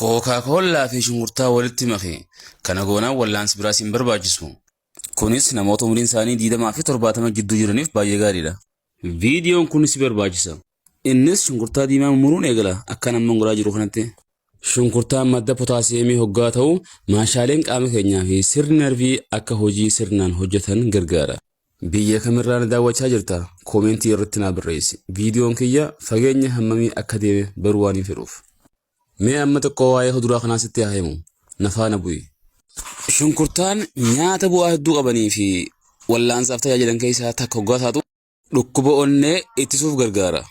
Coca-Cola fi shunkurtaa walitti makee kana goonaan wallaansi biraas hin barbaachisu. Kunis namoota umriin isaanii 20 fi 70 gidduu jiraniif baay'ee gaariidha. Viidiyoon kunis barbaachisa. Innis shunkurtaa diimaa muruun eegala akka namni goraa jiru kanatti. Shunkurtaan madda potaasiyeemii hoggaa ta'u maashaaleen qaama keenyaa fi sirni nervii akka hojii sirnaan hojjetan gargaara. Biyya kamirraa daawwachaa jirta? Koomentii irratti naa barreessi. Viidiyoon kiyya fageenya hammamii akka deeme baruu waan fedhuuf. Mee amma xiqqoo waa'ee kuduraa kanaa sitti haa himu. Na faana bu'i. Shunkurtaan nyaata bu'aa hedduu qabanii fi wallaansaaf tajaajilan keessaa takka hoggaa taatu dhukkuba onnee ittisuuf gargaara.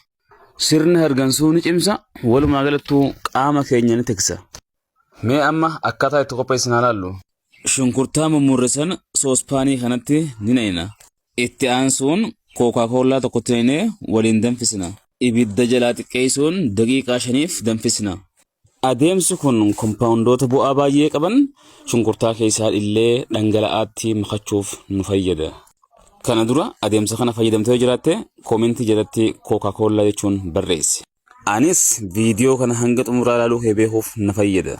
Sirna hargansuu ni cimsa, walumaa galattuu qaama keenya ni tiksa. Mee amma akkaataa itti qopheessinaa laallu. Shunkurtaa mummurrisan soospaanii kanatti ni naqna. Itti aansuun Coca-Cola tokkotti naqnee waliin danfisna. Ibidda jalaa xiqqeessuun daqiiqaa 5 danfisna. Adeemsi kun kompaawundoota bu'aa baay'ee qaban shunkurtaa keessaa illee dhangala'aatti makachuuf nu fayyada. Kana dura adeemsa kana fayyadamtee jiraatte koomentii jalatti Coca-Cola jechuun barreessi. Anis viidiyoo kana hanga xumuraa ilaaluu beekuuf na fayyada.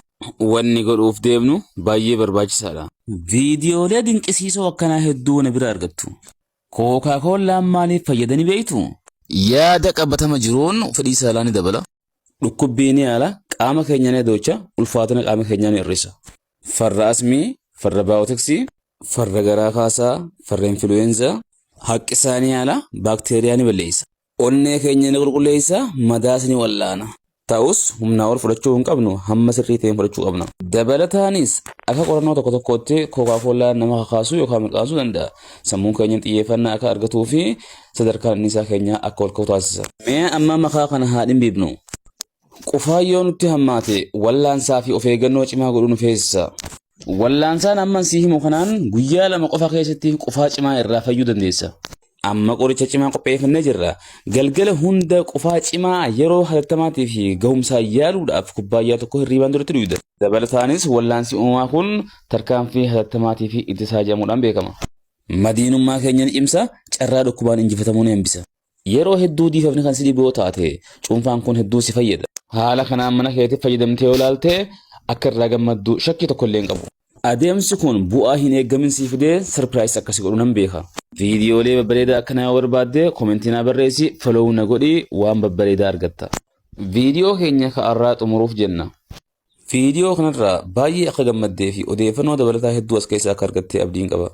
Wanni godhuuf deemnu baay'ee barbaachisaadha. Viidiyoolee dinqisiisoo akkanaa hedduu na bira argattu. Coca-Cola maaliif fayyadanii beektu? Yaada qabatama jiruun fedhii saalaa ni dabala. Dhukkubbii ni haala qaama keenya ni doocha, ulfaatina qaama keenya ni hir'isa. Farra asmii, farra baayootiksii, farra garaa kaasaa, farra influenza, haqqisaa ni haala, baakteeriyaa ni balleessa. Onnee keenya ni qulqulleessa, madaas ni wallaana. Ta'us humnaa ol fudhachuu hin qabnu, hamma sirrii ta'een fudhachuu qabna. Dabalataanis akka qorannoo tokko tokkotti Coca-Cola nama kakaasuu yookaan mirqaansuu danda'a. Sammuun keenya xiyyeeffannaa akka argatuu fi sadarkaan anniisaa keenya akka ol ka'u taasisa. Mee amma makaa kana haa dhimbiibnu. Qufaayyoon nutti hammaate wallaansaa fi of eeggannoo cimaa godhuu nu feesisa. Wallaansaan amman sii himu kanaan guyyaa 2 qofa keessatti qufaa cimaa irraa fayyuu dandeessa. Amma qoricha cimaa qopheeffannee jirra. Galgala hunda qufaa cimaa yeroo hatattamaatiif fi gahumsaa yaaluudhaaf kubbaayyaa tokko hirriibaan duratti dhuyda. Dabalataanis wallaansi uumamaa kun tarkaanfii hatattamaatiif fi ittisaa jedhamuudhaan beekama. Madiinummaa keenya ni cimsa, carraa dhukkubaan injifatamuu ni hambisa. Yeroo hedduu diifamni kan si dhiboo taate cuunfaan kun hedduu si fayyada. Haala kanaan mana keetti fayyadamtee yoo ilaalte akka irraa gammaddu shakkii tokko illee hin qabu. Adeemsi kun bu'aa hin eeggamin si fidee sarpiraayis akkasii godhu nan beeka. Viidiyoolee babbareedaa akkanaa yoo barbaadde koomentii naa barreessi, follow na godhi waan babbareedaa argatta. Viidiyoo keenya ka'arraa xumuruuf jenna. Viidiyoo kanarraa baay'ee akka gammaddee fi odeeffannoo dabalataa hedduu as keessaa akka argattee abdiin qaba.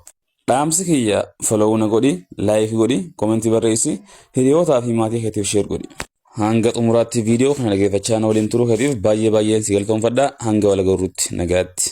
Dhaamsi kiyya follow na godhi, like godhi, koomentii barreessi, hiriyootaa fi maatii keetiif share godhi. Hanga xumuraatti viidiyoo kana dhageeffachaa na waliin turuu keetiif baay'een si galatoomfadha. Hanga wal agarruutti nagaatti.